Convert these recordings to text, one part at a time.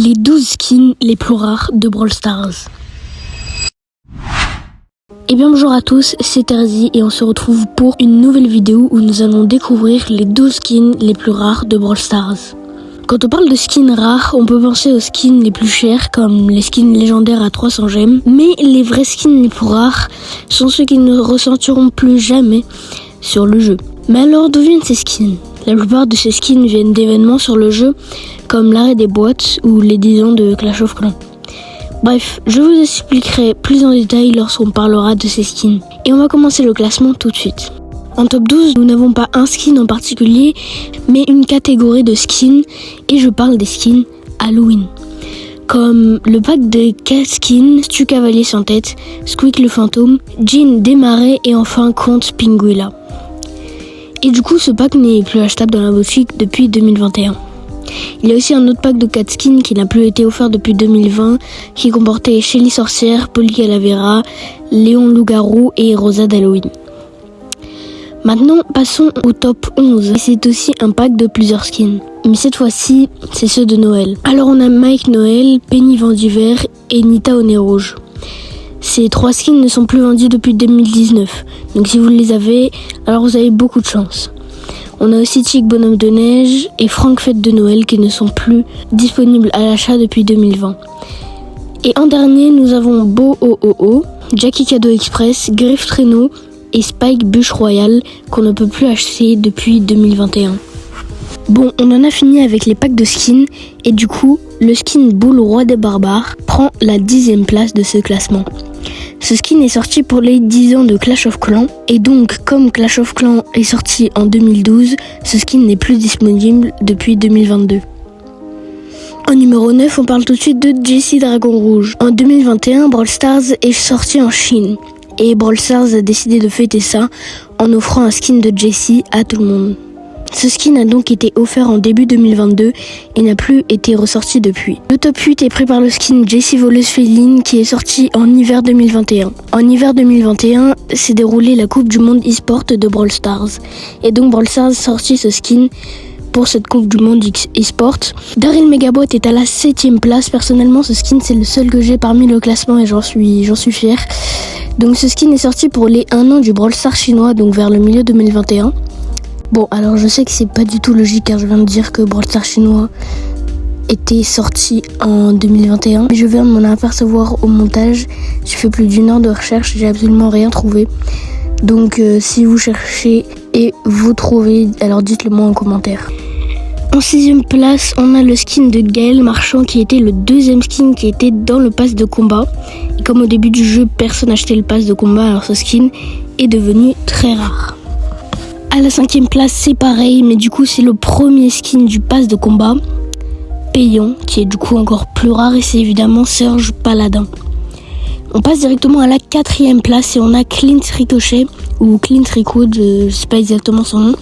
Les 12 skins les plus rares de Brawl Stars. Et bien bonjour à tous, c'est Terzi et on se retrouve pour une nouvelle vidéo où nous allons découvrir les 12 skins les plus rares de Brawl Stars. Quand on parle de skins rares, on peut penser aux skins les plus chers comme les skins légendaires à 300 gemmes, mais les vrais skins les plus rares sont ceux qui ne ressortiront plus jamais sur le jeu. Mais alors d'où viennent ces skins ? La plupart de ces skins viennent d'événements sur le jeu comme l'arrêt des boîtes ou les 10 ans de Clash of Clans. Bref, je vous expliquerai plus en détail lorsqu'on parlera de ces skins. Et on va commencer le classement tout de suite. En top 12, nous n'avons pas un skin en particulier, mais une catégorie de skins, et je parle des skins Halloween. Comme le pack de 4 skins, Stu Cavalier sans tête, Squeak le fantôme, Jean Desmarais et enfin Comte Pinguilla. Et du coup, ce pack n'est plus achetable dans la boutique depuis 2021. Il y a aussi un autre pack de 4 skins qui n'a plus été offert depuis 2020, qui comportait Shelly Sorcière, Polly Calavera, Léon Loup-Garou et Rosa d'Halloween. Maintenant, passons au top 11. C'est aussi un pack de plusieurs skins. Mais cette fois-ci, c'est ceux de Noël. Alors on a Mike Noël, Penny Vendiver et Nita au nez rouge. Ces 3 skins ne sont plus vendus depuis 2019. Donc si vous les avez, alors vous avez beaucoup de chance. On a aussi Chic Bonhomme de Neige et Franck Fête de Noël qui ne sont plus disponibles à l'achat depuis 2020. Et en dernier, nous avons Beau OOO, Jackie Cadeau Express, Griff Traîneau et Spike Bûche Royale qu'on ne peut plus acheter depuis 2021. Bon, on en a fini avec les packs de skins et du coup, le skin Boule Roi des Barbares prend la 10e place de ce classement. Ce skin est sorti pour les 10 ans de Clash of Clans et donc comme Clash of Clans est sorti en 2012, ce skin n'est plus disponible depuis 2022. En numéro 9, on parle tout de suite de Jessie Dragon Rouge. En 2021, Brawl Stars est sorti en Chine et Brawl Stars a décidé de fêter ça en offrant un skin de Jessie à tout le monde. Ce skin a donc été offert en début 2022 et n'a plus été ressorti depuis. Le top 8 est pris par le skin Jessie Voleuse Féline qui est sorti en hiver 2021. En hiver 2021, s'est déroulée la Coupe du Monde e-sport de Brawl Stars. Et donc Brawl Stars a sorti ce skin pour cette Coupe du Monde e-sport. Daryl Megabot est à la 7e place. Personnellement, ce skin c'est le seul que j'ai parmi le classement et j'en suis fier. Donc ce skin est sorti pour les 1 an du Brawl Stars chinois, donc vers le milieu 2021. Bon, alors je sais que c'est pas du tout logique car je viens de dire que Brawl Stars chinois était sorti en 2021. Mais je viens de m'en apercevoir au montage. J'ai fait plus d'1 heure de recherche, j'ai absolument rien trouvé. Donc si vous cherchez et vous trouvez, alors dites-le moi en commentaire. En 6e place, on a le skin de Gaël Marchand qui était le 2e skin qui était dans le pass de combat. Et comme au début du jeu, personne n'achetait le pass de combat, alors ce skin est devenu très rare. À la 5e place, c'est pareil, mais du coup, c'est le premier skin du pass de combat, payant, qui est du coup encore plus rare, et c'est évidemment Serge Paladin. On passe directement à la 4e place et on a Clint Ricochet, ou Clint Ricoud, je sais pas exactement son nom.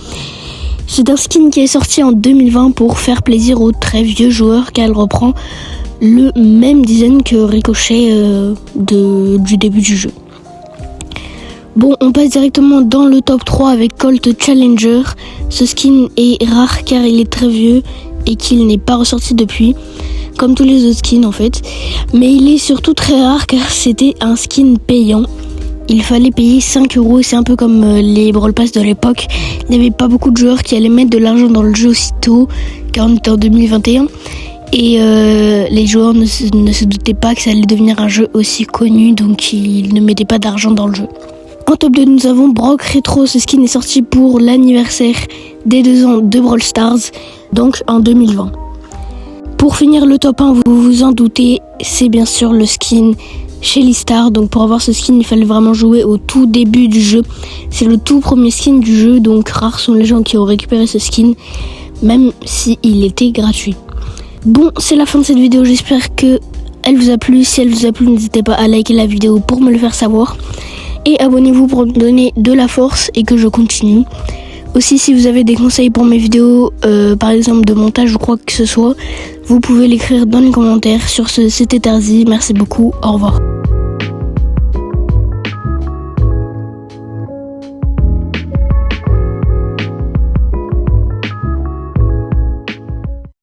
C'est un skin qui est sorti en 2020 pour faire plaisir aux très vieux joueurs, car elle reprend le même design que Ricochet du début du jeu. Bon, on passe directement dans le top 3 avec Colt Challenger. Ce skin est rare car il est très vieux et qu'il n'est pas ressorti depuis, comme tous les autres skins en fait. Mais il est surtout très rare car c'était un skin payant. Il fallait payer 5€, c'est un peu comme les Brawl Pass de l'époque. Il n'y avait pas beaucoup de joueurs qui allaient mettre de l'argent dans le jeu aussitôt, car on était en 2021. Et les joueurs ne se doutaient pas que ça allait devenir un jeu aussi connu, donc ils ne mettaient pas d'argent dans le jeu. En top 2, nous avons Brock Retro. Ce skin est sorti pour l'anniversaire des 2 ans de Brawl Stars, donc en 2020. Pour finir le top 1, vous vous en doutez, c'est bien sûr le skin Shelly Star. Donc pour avoir ce skin, il fallait vraiment jouer au tout début du jeu. C'est le tout premier skin du jeu, donc rares sont les gens qui ont récupéré ce skin, même s'il était gratuit. Bon, c'est la fin de cette vidéo, j'espère que elle vous a plu. Si elle vous a plu, n'hésitez pas à liker la vidéo pour me le faire savoir. Et abonnez-vous pour me donner de la force et que je continue. Aussi, si vous avez des conseils pour mes vidéos, par exemple de montage ou quoi que ce soit, vous pouvez l'écrire dans les commentaires. Sur ce, c'était Terzi, merci beaucoup, au revoir.